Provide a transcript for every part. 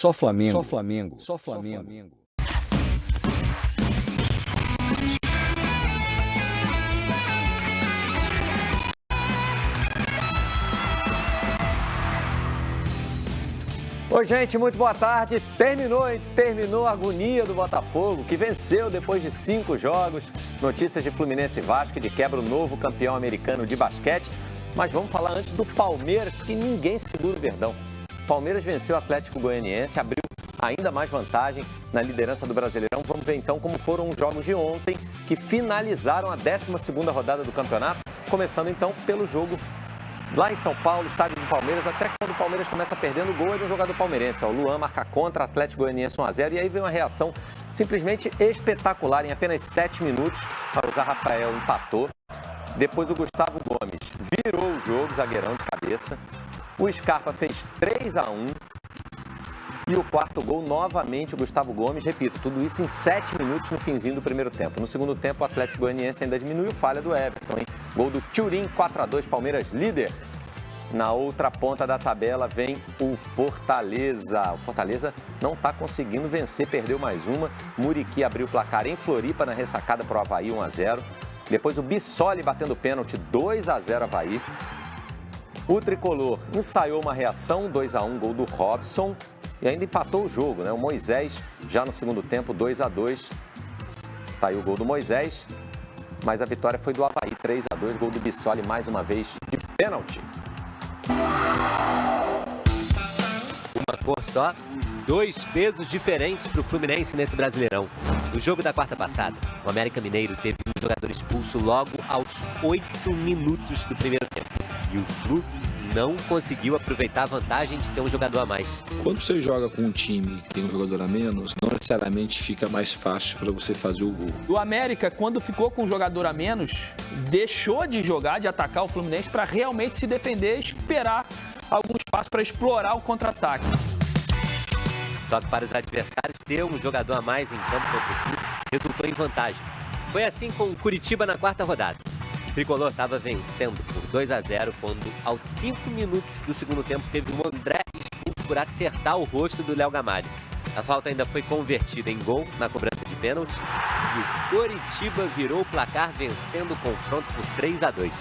Só Flamengo. Só Flamengo. Só Flamengo. Oi, gente, muito boa tarde. Terminou, hein? Terminou a agonia do Botafogo, que venceu depois de 5 jogos. Notícias de Fluminense e Vasco, que de quebra o novo campeão americano de basquete. Mas vamos falar antes do Palmeiras, porque ninguém segura o Verdão. O Palmeiras venceu o Atlético Goianiense, abriu ainda mais vantagem na liderança do Brasileirão. Vamos ver então como foram os jogos de ontem, que finalizaram a 12ª rodada do campeonato. Começando então pelo jogo lá em São Paulo, estádio do Palmeiras. Até quando o Palmeiras começa perdendo o gol, é do jogador palmeirense. O Luan marca contra o Atlético Goianiense 1-0. E aí vem uma reação simplesmente espetacular. Em apenas 7 minutos, o Zé Rafael empatou. Depois o Gustavo Gomes virou o jogo, zagueirão de cabeça. O Scarpa fez 3-1. E o quarto gol, novamente, o Gustavo Gomes. Repito, tudo isso em 7 minutos no finzinho do primeiro tempo. No segundo tempo, o Atlético Goianiense ainda diminuiu, falha do Everton, hein? Gol do Thuram, 4-2, Palmeiras líder. Na outra ponta da tabela vem o Fortaleza. O Fortaleza não está conseguindo vencer, perdeu mais uma. Muriqui abriu o placar em Floripa, na ressacada para o Avaí, 1-0. Depois o Bissoli batendo pênalti, 2-0 Avaí. O Tricolor ensaiou uma reação, 2-1, gol do Robson. E ainda empatou o jogo, né? O Moisés, já no segundo tempo, 2-2. Tá aí o gol do Moisés. Mas a vitória foi do Avaí, 3-2. Gol do Bissoli, mais uma vez, de pênalti. Uma cor só, 2 pesos diferentes para o Fluminense nesse Brasileirão. No jogo da quarta passada, o América Mineiro teve um jogador expulso logo aos 8 minutos do primeiro tempo. E o Flu não conseguiu aproveitar a vantagem de ter um jogador a mais. Quando você joga com um time que tem um jogador a menos, não necessariamente fica mais fácil para você fazer o gol. O América, quando ficou com um jogador a menos, deixou de jogar, de atacar o Fluminense para realmente se defender e esperar algum espaço para explorar o contra-ataque. Só que para os adversários, ter um jogador a mais em campo contra o Flu resultou em vantagem. Foi assim com o Curitiba na quarta rodada. O Tricolor estava vencendo por 2-0 quando, aos 5 minutos do segundo tempo, teve o André expulso por acertar o rosto do Léo Gamalho. A falta ainda foi convertida em gol na cobrança de pênalti e o Coritiba virou o placar vencendo o confronto por 3-2.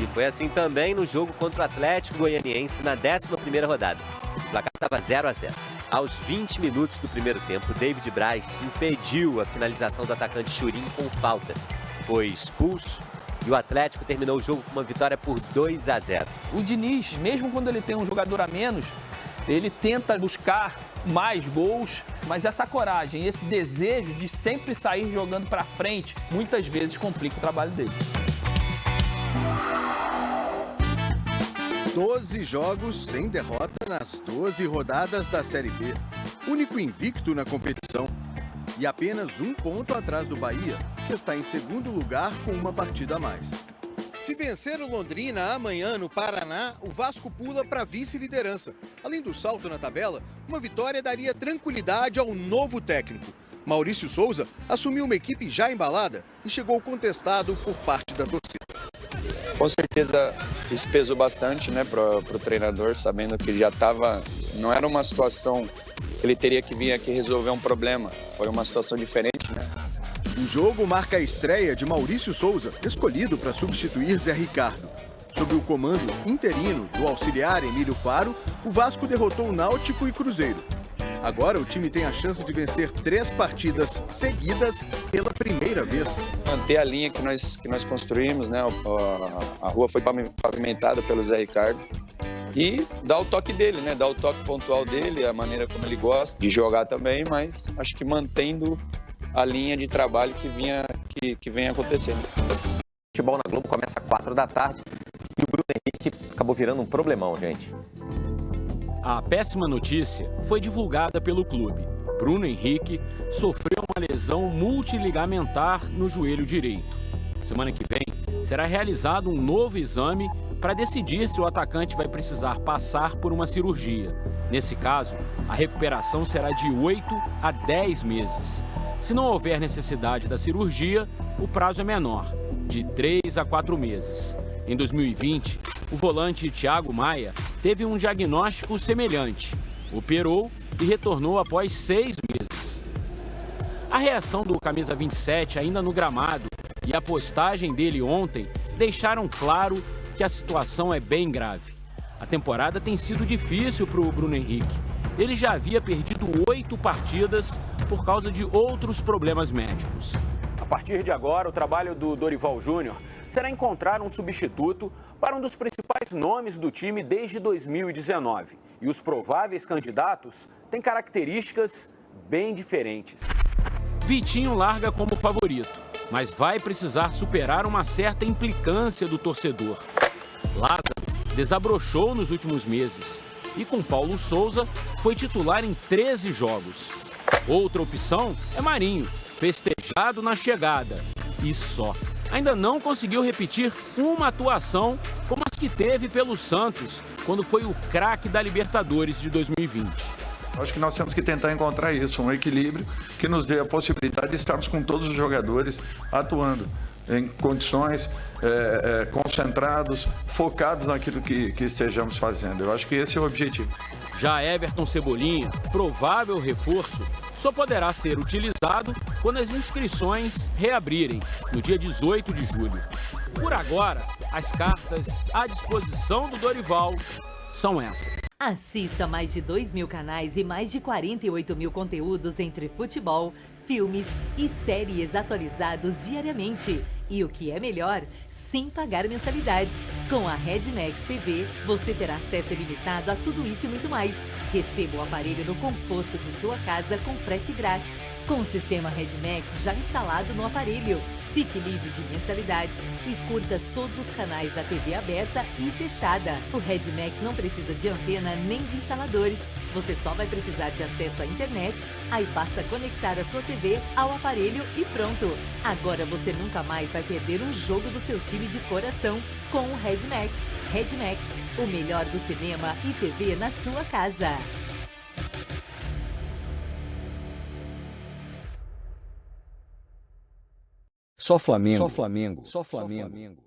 E foi assim também no jogo contra o Atlético Goianiense na 11ª rodada. O placar estava 0-0. Aos 20 minutos do primeiro tempo, David Braz impediu a finalização do atacante Thuram com falta. Foi expulso. E o Atlético terminou o jogo com uma vitória por 2-0. O Diniz, mesmo quando ele tem um jogador a menos, ele tenta buscar mais gols, mas essa coragem, esse desejo de sempre sair jogando para frente, muitas vezes complica o trabalho dele. 12 jogos sem derrota nas 12 rodadas da Série B. Único invicto na competição. E apenas 1 ponto atrás do Bahia, que está em segundo lugar com uma partida a mais. Se vencer o Londrina amanhã no Paraná, o Vasco pula para vice-liderança. Além do salto na tabela, uma vitória daria tranquilidade ao novo técnico. Maurício Souza assumiu uma equipe já embalada e chegou contestado por parte da torcida. Com certeza isso pesou bastante, né, para o treinador, sabendo que já estava... Não era uma situação que ele teria que vir aqui resolver um problema. Foi uma situação diferente, né? O jogo marca a estreia de Maurício Souza, escolhido para substituir Zé Ricardo. Sob o comando interino do auxiliar Emílio Faro, o Vasco derrotou o Náutico e Cruzeiro. Agora o time tem a chance de vencer 3 partidas seguidas pela primeira vez. Manter a linha que nós construímos, né? A rua foi pavimentada pelo Zé Ricardo. E dar o toque dele, né? Dar o toque pontual dele, a maneira como ele gosta de jogar também, mas acho que mantendo a linha de trabalho que vem acontecendo. O futebol na Globo começa às 4 da tarde e o Bruno Henrique acabou virando um problemão, gente. A péssima notícia foi divulgada pelo clube. Bruno Henrique sofreu uma lesão multiligamentar no joelho direito. Semana que vem será realizado um novo exame para decidir se o atacante vai precisar passar por uma cirurgia. Nesse caso, a recuperação será de 8 a 10 meses. Se não houver necessidade da cirurgia, o prazo é menor, de 3 a 4 meses. Em 2020, o volante Thiago Maia teve um diagnóstico semelhante. Operou e retornou após 6 meses. A reação do camisa 27 ainda no gramado e a postagem dele ontem deixaram claro que a situação é bem grave. A temporada tem sido difícil para o Bruno Henrique. Ele já havia perdido 8 partidas por causa de outros problemas médicos. A partir de agora, o trabalho do Dorival Júnior será encontrar um substituto para um dos principais nomes do time desde 2019. E os prováveis candidatos têm características bem diferentes. Vitinho larga como favorito, mas vai precisar superar uma certa implicância do torcedor. Lázaro desabrochou nos últimos meses e com Paulo Souza foi titular em 13 jogos. Outra opção é Marinho, festejado na chegada. E só. Ainda não conseguiu repetir uma atuação como as que teve pelo Santos, quando foi o craque da Libertadores de 2020. Acho que nós temos que tentar encontrar isso, um equilíbrio que nos dê a possibilidade de estarmos com todos os jogadores atuando em condições concentrados, focados naquilo que estejamos fazendo. Eu acho que esse é o objetivo. Já Everton Cebolinha, provável reforço, só poderá ser utilizado quando as inscrições reabrirem, no dia 18 de julho. Por agora, as cartas à disposição do Dorival são essas. Assista mais de 2.000 canais e mais de 48.000 conteúdos entre futebol, filmes e séries atualizados diariamente. E o que é melhor, sem pagar mensalidades. Com a Redmax TV, você terá acesso ilimitado a tudo isso e muito mais. Receba o aparelho no conforto de sua casa com frete grátis. Com o sistema Redmax já instalado no aparelho. Fique livre de mensalidades e curta todos os canais da TV aberta e fechada. O Redmax não precisa de antena nem de instaladores. Você só vai precisar de acesso à internet, aí basta conectar a sua TV ao aparelho e pronto. Agora você nunca mais vai perder um jogo do seu time de coração com o Redmax. Redmax, o melhor do cinema e TV na sua casa. Só Flamengo. Só Flamengo. Só Flamengo.